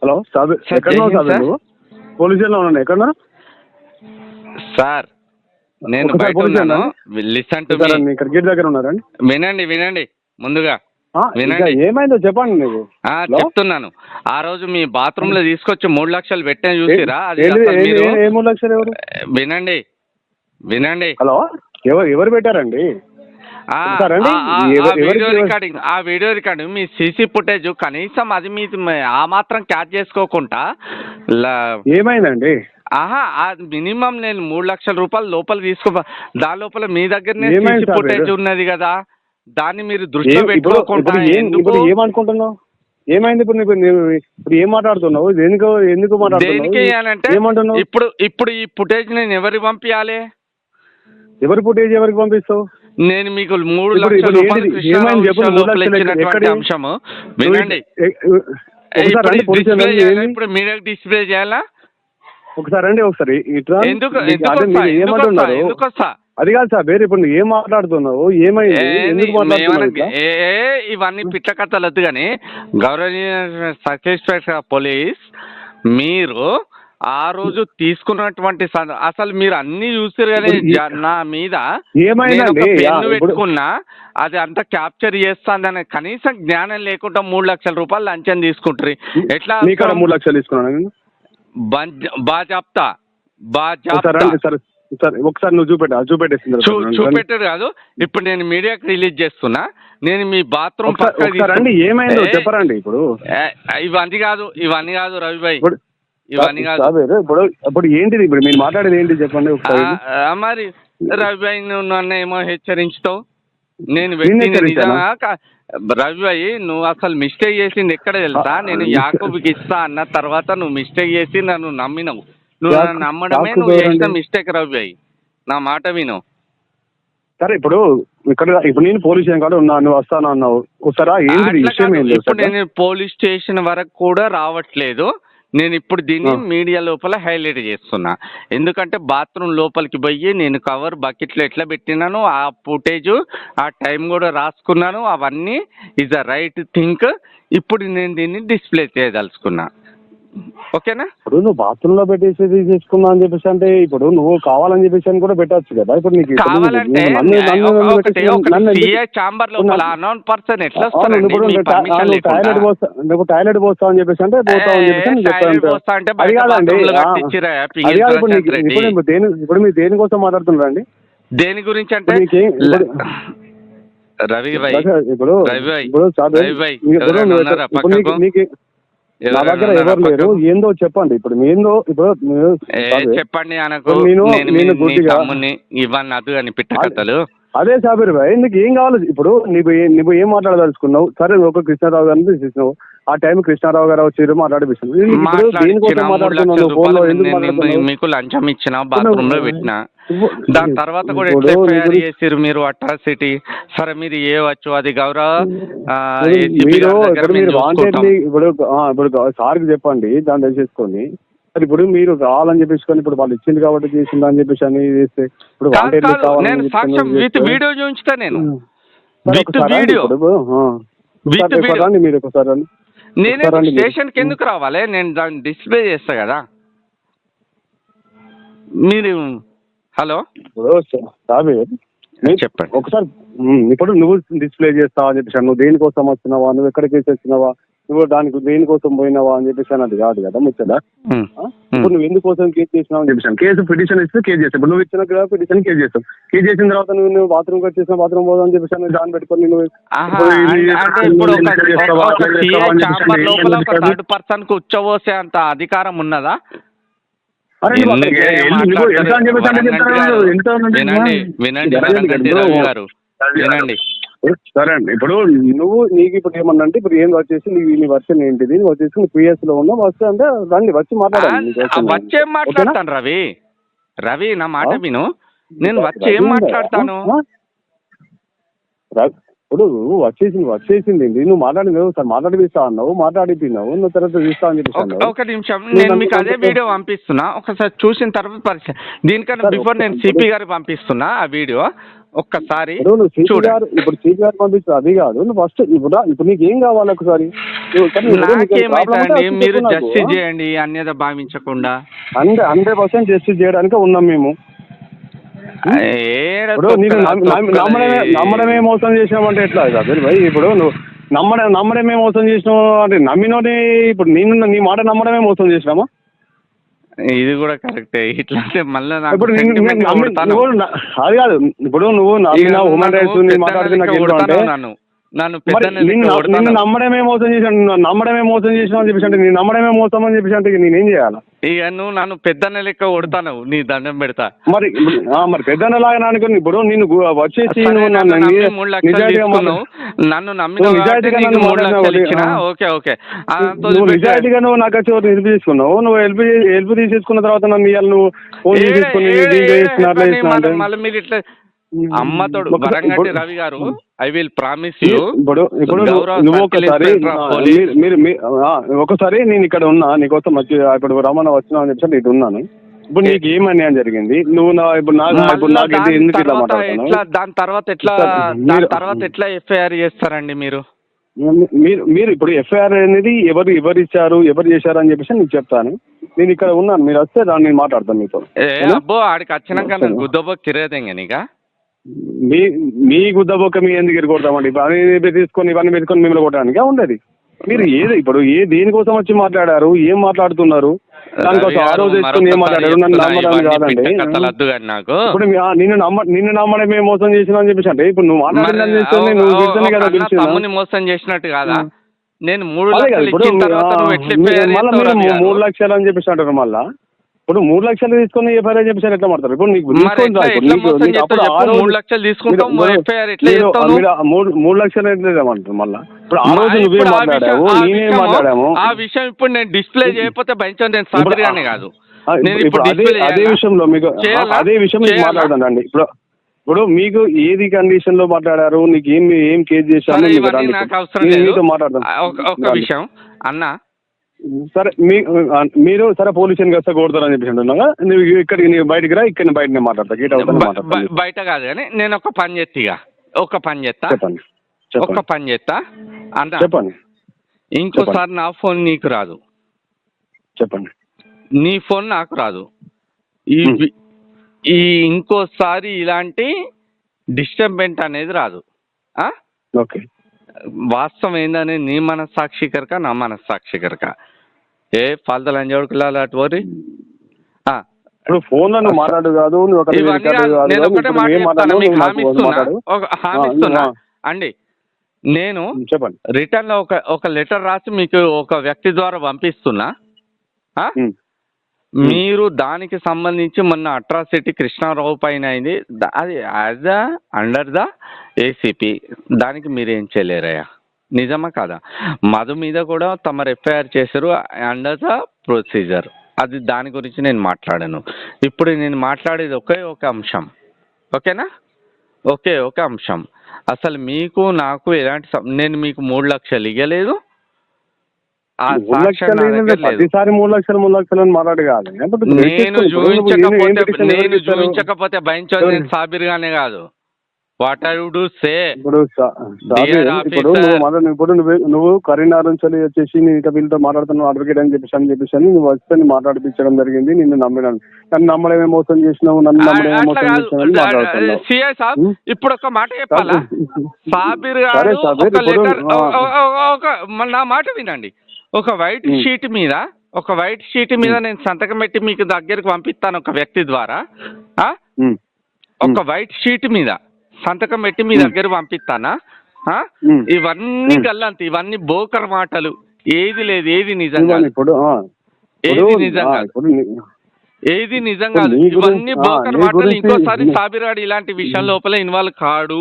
Hello Sabir, sir, ఎక్కడ జై ఉన్నావు హింద్ సాబిర్? సార్. నువ్వు పోలీస్ స్టేషన్లో ఉన్నాను. ఎక్కడ ఉన్నావు? సార్ నేను ఒకసారి బయట పోలీస్ ఉన్నాను. Station listen to me. రండి, ఇక్కడ గేట్ దగ్గర ఉన్నారండి. వినండి వినండి ముందుగా ఇంకా వినండి. ఏమైందో చెప్పండి నీకు. హలో? చెప్తున్నాను. ఆ రోజు మీ బాత్రూమ్ లో తీసుకొచ్చి 3 లక్షలు పెట్టిన చూసిరా? అది ఏంటి? అసలు మీరు ఏ 3 లక్షలు ఎవరు? వినండి వినండి. హలో, ఎవరు పెట్టారండి? ఆ ఒకసారి రండి. వీడియో రికార్డింగ్, ఆ వీడియో రికార్డింగ్ మీ సీసీ ఫుటేజ్ కనీసం అది మీ ఆ మాత్రం క్యాచ్ చేసుకోకుండా ఏమైందండి? మినిమం నేను 3 లక్షల రూపాయలు లోపల దాని లోపల మీ దగ్గరనే ఏమైంది సీసీ సార్ ఫుటేజ్ మీరు? ఉన్నది కదా, దాన్ని మీరు దృష్టిలో పెట్టుకోకుండా ఇప్పుడు ఏమనుకుంటున్నావు? ఏమైంది ఇప్పుడు? ఇప్పుడు ఏం మాట్లాడుతున్నావు? ఎందుకు దేనికి మాట్లాడుతున్నావు? అంటే ఏమంటున్నావు? ఇప్పుడు ఈ ఫుటేజ్ నేను ఎవరికి పంపించాలి? ఎవరి ఫుటేజ్ ఎవరికి పంపిస్తావు? నేను మీకు 3 ఇప్పుడు లక్షల రూపాయలు ఏమైంది? కృష్ణారావు చెప్పు. విషయం 3 లోపల లక్షలు ఇచ్చినటువంటి అంశము వినండి. ఒకసారి రండి, పోలీస్ డిస్ప్లే స్టేషన్ చేయాలా? ఏంది? ఇప్పుడు మీడియాకి డిస్ప్లే చేయాలా? ఒకసారి రండి, ఒకసారి ఇట్లా. ఎందుకు ఏమంటున్నారు? వస్తా? అది కాదు సార్, వేరే ఇప్పుడు నువ్వు ఏం మాట్లాడుతున్నావు? ఏమైంది? ఎందుకు మాట్లాడుతున్నావు ఇట్లా? ఇవన్నీ పిట్ట కథలు వద్దు కానీ, గౌరవనీయ సబ్ ఇన్స్పెక్టర్ పోలీస్, మీరు ఆ రోజు తీసుకున్నటువంటి అసలు మీరు అన్ని చూసారు కానీ నా మీద ఏమైందండి? పెన్ను పెట్టుకున్నా అది అంతా క్యాప్చర్ చేస్తాందని కనీసం జ్ఞానం లేకుండా 3 లక్షల రూపాయలు లంచం తీసుకుంటారు. ఎట్లా? నీకు 3 లక్షలు తీసుకున్నాను. బాజాప్తా సరే, ఒకసారి నువ్వు చూపెట్టారు కాదు. ఇప్పుడు నేను మీడియాకి రిలీజ్ చేస్తున్నా. నేను మీ బాత్రూమ్ రండి, ఏమైందో చెప్పరండి. ఇప్పుడు ఇవన్నీ కాదు రవిభాయ్, ఇవన్నీ కాదు. ఇప్పుడు ఏంటిది? ఇప్పుడు మీరు మాట్లాడేది ఏంటి చెప్పండి ఒకసారి. మరి రవిభాయ్ నువ్వు నన్ను ఏమో హెచ్చరించుతావు. నేను రవిభాయ్, నువ్వు అసలు మిస్టేక్ చేసింది ఎక్కడ తెలుసా? నేను యాకూబ్కి ఇస్తా అన్న తర్వాత నువ్వు మిస్టేక్ చేసి నన్ను నమ్మినవు. నువ్వు నన్ను నమ్మడమే నువ్వు చేసిన మిస్టేక్ రవిభాయ్. నా మాట విను. సరే, ఇప్పుడు నేను పోలీస్ స్టేషన్ కాదు ఉన్నా, నువ్వు వస్తాను అన్నావు. ఒకసారి ఇప్పుడు నేను పోలీస్ స్టేషన్ వరకు కూడా రావట్లేదు. నేను ఇప్పుడు దీన్ని మీడియా లోపల హైలైట్ చేస్తున్నా. ఎందుకంటే బాత్రూమ్ లోపలికి పోయి నేను కవర్ బకెట్లో ఎట్లా పెట్టినాను, ఆ ఫుటేజ్ ఆ టైం కూడా రాసుకున్నాను. అవన్నీ ఈజ్ అ రైట్ థింక్. ఇప్పుడు నేను దీన్ని డిస్ప్లే చేయదలుచుకున్నా. ఓకేనా? ఇప్పుడు నువ్వు బాత్రూమ్ లో పెట్టేసి తీసుకున్నా అని చెప్పేసి అంటే ఇప్పుడు నువ్వు కావాలని చెప్పేసి అని కూడా పెట్టచ్చు కదా. ఇప్పుడు నీకు కావాలంటే చాంబర్ లోపల అన్నోన్ పర్సన్ ఎట్లా టాయిలెట్ పోస్తావు అని చెప్పేసి అంటే పోతావు అని చెప్పేసి అది కాదండి. ఇప్పుడు మీరు దేనికోసం మాట్లాడుతున్నారండి? దేని గురించి అంటే రవి భాయ్, నా దగ్గర ఎవరు లేరు. ఏందో చెప్పండి. ఇప్పుడు ఏందో ఇప్పుడు చెప్పండి అనకు. ఇవన్నీ అదు అని పిట్ట కథలు. అదే సాబిర్ భాయ్, నీకు ఏం కావాలి? ఇప్పుడు నువ్వు ఏం మాట్లాడదలుచుకున్నావు? సరే, ఒక కృష్ణారావు గారిని తీసేసినావు. ఆ టైం కృష్ణారావు గారు వచ్చి మాట్లాడిపిస్తున్నావు. మీకు లంచం ఇచ్చిన, బాత్రూమ్ లో పెట్టినా, దాని తర్వాత కూడా ఎఫ్ఐఆర్ చేసిరు మీరు అట్రాసిటీ. సరే, మీరు ఏవచ్చు అది గౌరవ ఇప్పుడు సార్కి చెప్పండి, దాన్ని తెలిసేసుకొని. ఇప్పుడు మీరు కావాలని చెప్పేసుకొని ఇప్పుడు వాళ్ళు ఇచ్చింది కాబట్టి చేసిందా అని చెప్పేసి అని చేస్తే ఇప్పుడు విత్ వీడియో చూపించుతా. నేను మీరు ఒకసారి నేను స్టేషన్ కి ఎందుకు రావాలి? నేను దాన్ని డిస్ప్లే చేస్తా కదా. మీరు హలో చెప్పండి ఒకసారి. ఇప్పుడు నువ్వు డిస్ప్లే చేస్తావా అని చెప్పేసి నువ్వు దేనికోసం వస్తున్నావా, నువ్వు ఎక్కడికి వచ్చినావా, నువ్వు దానికి దేనికోసం పోయినావా అని చెప్పేసి అది కాదు కదా ముచ్చట. ఇప్పుడు నువ్వు ఎందుకోసం కేసు చేసినావు అని చెప్పేసి కేసు పిటిషన్ ఇస్తే కేసు చేస్తావు. ఇప్పుడు నువ్వు ఇచ్చిన పిటిషన్ కేసు చేస్తావు. కేసు చేసిన తర్వాత నువ్వు బాత్రూమ్ వచ్చేసిన బాత్రూమ్ పోదా అని చెప్పేసి దాన్ని పెట్టుకొని నువ్వు థర్డ్ పర్సన్ కు ఉచ్చబోసే అంత అధికారం ఉన్నదా? వినండి. సరే అండి, ఇప్పుడు నీకు ఇప్పుడు ఏమన్నా అంటే ఇప్పుడు ఏం వచ్చేసి నీ వర్షన్ ఏంటిది, వచ్చేసి నువ్వు పిఎస్ లో ఉన్నా వస్తే అంటే రండి వచ్చి మాట్లాడాలి. వచ్చేం మాట్లాడతాను రవి, నా మాట విను. నేను వచ్చి ఏం మాట్లాడతాను? ఇప్పుడు వచ్చేసింది నువ్వు మాట్లాడినావు సార్, మాట్లాడిపిస్తా అన్నావు, మాట్లాడిపోయినావు, నువ్వు తర్వాత చూస్తా అని చెప్పి. ఒక నిమిషం, నేను మీకు అదే వీడియో పంపిస్తున్నా. ఒకసారి చూసిన తర్వాత పరిచయం. దీనికన్నా బిఫోర్ నేను సిపి గారికి పంపిస్తున్నా ఆ వీడియో. ఒక్కసారి నువ్వు సిపి చూడండి. గారు ఇప్పుడు సిపి గారు పంపించారు అది కాదు, నువ్వు ఫస్ట్ ఇప్పుడు నీకు ఏం కావాలి ఒకసారి? నాకేమైతే మీరు జస్టిస్ చేయండి అన్యత భావించకుండా. 100% జస్టిస్ చేయడానికి ఉన్నాం మేము. ఇప్పుడు నీకు నమ్మడమే మోసం చేసినామంటే ఎట్లా కాదు భయ్? ఇప్పుడు నువ్వు నమ్మడమే మోసం చేసినావు అంటే నమ్మినోని ఇప్పుడు నీ మాట నమ్మడమే మోసం చేసినామా? ఇది కూడా కరెక్టే. ఇట్లా అంటే మళ్ళీ ఇప్పుడు అది కాదు, ఇప్పుడు నువ్వు హ్యూమన్ రైట్స్ మాట్లాడితే నిన్ను నమ్మడమే మోసం చేసాను, నమ్మడమే మోసం చేసినావు అని చెప్పేసి అంటే నేను నమ్మడమే మోసం అని చెప్పేసి అంటే నేనేం చేయాలా? ఇక నువ్వు నన్ను పెద్దన్న లెక్క కొడతాను, నీ దండం పెడతా. మరి పెద్దన్న లాగా అనుకుని ఇప్పుడు నేను వచ్చేసి నన్ను నిజాయితీగా ఓకే ఓకే నిజాయితీగా నువ్వు నాకు వచ్చి హెల్ప్ తీసుకున్నావు, నువ్వు హెల్ప్ తీసేసుకున్న తర్వాత నన్ను ఇవాళ నువ్వు ఫోన్ తీసుకుని మళ్ళీ మీరు ఇట్లా అమ్మతోడు వరంగట్టి రవి గారు, ఐ విల్ ప్రామిస్ యూ. ఇప్పుడు నువ్వు ఒకసారి నేను ఇక్కడ ఉన్నా నీకోసం వచ్చి ఇప్పుడు రమణ వచ్చినా అని చెప్పి ఇటు ఉన్నాను. ఇప్పుడు నీకు ఏం అన్యాయం జరిగింది? నువ్వు ఎందుకు ఇట్లా మాట్లాడుతున్నావు? దాని తర్వాత ఎట్లా ఎఫ్ఐఆర్ చేస్తారండి మీరు? మీరు ఇప్పుడు ఎఫ్ఐఆర్ అనేది ఎవరు ఇచ్చారు, ఎవరు చేశారు అని చెప్పేసి నీకు చెప్తాను. నేను ఇక్కడ ఉన్నాను, మీరు వస్తే దాన్ని నేను మాట్లాడతాను మీతో. అబ్బో ఆడికి వచ్చినాక గుద్దబో తిరగదేంగా నీకా మీ గుద్దబొక్క మీ ఎందుకు ఎరగొడతామండి? ఇవన్నీ పెట్టుకొని మిమ్మల్ని కొట్టడానికి ఉండదు. మీరు ఇప్పుడు దేనికోసం వచ్చి మాట్లాడారు, ఏం మాట్లాడుతున్నారు? దానికోసం ఆ రోజు తెచ్చుకొని ఏం మాట్లాడారు? నన్ను నమ్మడానికి కాదండి. ఇప్పుడు నిన్ను నమ్మడమే మోసం చేసినా అని చెప్పేసి అంటే ఇప్పుడు నువ్వు తమ్ముని మోసం చేసినట్టు కాదా? నేను 3 లక్షలు అని చెప్పేసి అంటారు. మళ్ళా ఇప్పుడు 3 లక్షలు తీసుకొని ఎఫ్ఐఆర్ అని చెప్పేసి ఎట్లా మాట్లాడతారు? ఇప్పుడు నీకు 3 లక్షలు తీసుకుంటాం 3 లక్షలు ఏమంటారు? మళ్ళీ ఇప్పుడు ఆ రోజు నువ్వేం మాట్లాడావు, నేనేం మాట్లాడాము ఆ విషయం ఇప్పుడు నేను డిస్ప్లే చేయకపోతే భయంతో నేను సాబిరిగానే కాదు. అదే విషయంలో మీకు మాట్లాడతానండి. ఇప్పుడు మీకు ఏది కండిషన్ లో మాట్లాడారు, నీకు ఏం కేసు చేశారు నాకు అవసరం మాట్లాడతాను. ఒక విషయం అన్న, సరే మీరు సరే పోలీస్ స్టేషన్కి వస్తే కొడతారని చెప్పేసి అంటున్నాగా, నువ్వు ఇక్కడికి నీ బయటికి రా, ఇక్కడ బయటనే మాట్లాడతా, గీట్ అవుతా బయట కాదు కానీ నేను ఒక పని చేస్తా, చెప్పండి ఒక పని చేస్తా అన్న, చెప్పండి. ఇంకోసారి నా ఫోన్ నీకు రాదు, చెప్పండి. నీ ఫోన్ నాకు రాదు. ఈ ఇంకోసారి ఇలాంటి డిస్టర్బెంట్ అనేది రాదు. ఓకే, వాస్తవం ఏందనే నీ మనస్సాక్షి కనుక నా మనస్సాక్షి కనుక ఏ ఫాల్తలు అంజోడుకులాలు అటు పోరి. ఇప్పుడు ఫోన్ లో మాట్లాడు కాదు, నేను ఒకటే మాట మీకు హామీ ఇస్తున్నా అండి. నేను చెప్పండి, రిటర్న్ లో ఒక లెటర్ రాసి మీకు ఒక వ్యక్తి ద్వారా పంపిస్తున్నా. మీరు దానికి సంబంధించి మొన్న అట్రాసిటీ కృష్ణారావు పైన అయింది, అది యాజ్ అండర్ ద ఏసీపీ, దానికి మీరేం చేయలేరయ్యా, నిజమా కాదా? మధు మీద కూడా తమరు ఎఫ్ఐఆర్ చేశారు అండర్ ద ప్రొసీజర్, అది దాని గురించి నేను మాట్లాడాను. ఇప్పుడు నేను మాట్లాడేది ఒకే ఒక అంశం, ఓకేనా? ఒకే ఒక అంశం. అసలు మీకు నాకు ఎలాంటి నేను మీకు 3 లక్షలు ఇవ్వలేదు, ప్రతిసారి 3 లక్షలు అని మాట్లాడు కాదు. నేను చూపించకపోతే భయించదు, నేను సాబిర్గానే కాదు. వాట్ ఐ వుడ్ సే ఇప్పుడు నువ్వు కరీంనగర్ నుంచి వచ్చేసి నేను వీళ్ళతో మాట్లాడుతున్నావు అడ్వకేట్ అని చెప్పేసి నువ్వు వస్తే మాట్లాడిపించడం జరిగింది. నిన్ను నమ్మినాను, నన్ను నమ్మడమే మోసం చేసినావు, నన్ను నమ్మడమే మోసం చేసినావు. ఇప్పుడు ఒక మాట చెప్పాలా సాబిర్ గారు, నా మాట వినండి. ఒక వైట్ షీట్ మీద నేను సంతకం పెట్టి మీకు దగ్గరికి పంపిస్తాను ఒక వ్యక్తి ద్వారా. ఒక వైట్ షీట్ మీద సంతకం పెట్టి మీ దగ్గర పంపిస్తానా? ఇవన్నీ గల్లంత, ఇవన్నీ బోకర్ మాటలు, ఏది లేదు, ఏది నిజంగా ఏది నిజంగా ఇవన్నీ బోకర్ మాటలు. ఇంకోసారి సాబిరాడు ఇలాంటి విషయం లోపల ఇన్వాల్వ్ కాడు.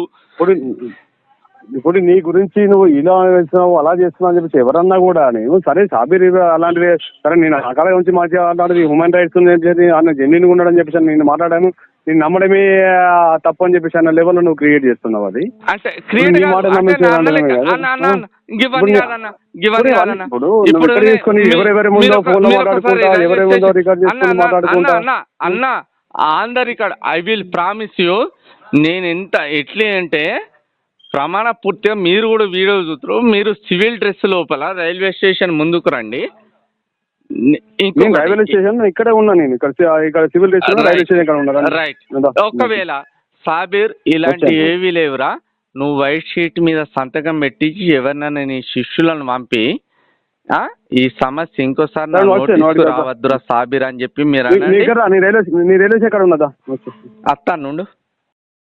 ఇప్పుడు నీ గురించి నువ్వు ఇలా చేస్తున్నావు అలా చేస్తున్నావు అని చెప్పేసి ఎవరన్నా కూడా నేను సరే సాబిర్ అలాంటివి సరే నేను అకాల గురించి మాట్లాడేది హ్యూమన్ రైట్స్ అన్న జెన్యున్ ఉండడం చెప్పేసి నేను మాట్లాడాను. నేను నమ్మడమే తప్పు అని చెప్పేసి అన్న లెవెల్ నువ్వు క్రియేట్ చేస్తున్నావు. అది అంటే ఎవరెవరి ముందో ఫోన్ లో మాట్లాడుకుంటా, ఎవరెవరి ముందో రికార్డ్ చేసుకుని మాట్లాడుకుంటా అన్న on the record I will promise you, నేను ఎంత ఎట్లా అంటే ప్రమాణ పూర్తిగా మీరు కూడా వీడియో చూస్తారు, మీరు సివిల్ డ్రెస్ లోపల రైల్వే స్టేషన్ ముందుకు రండి. నేను రైల్వే స్టేషన్ ఇక్కడే ఉన్నా, నేను ఇక్కడ సివిల్ స్టేషన్ రైల్వే స్టేషన్ ఇక్కడ ఉన్నా. రైట్. ఒకవేళ సాబీర్ ఇలాంటి ఏవి లేవురా, నువ్వు వైట్ షీట్ మీద సంతకం పెట్టించి ఎవరినైనా నీ శిష్యులను పంపి ఈ సమస్య ఇంకోసారి రావద్దురా సాబీర్ అని చెప్పి మీరు రైల్వే స్టేషన్ ఎక్కడ ఉన్నదా అత్తా నుండు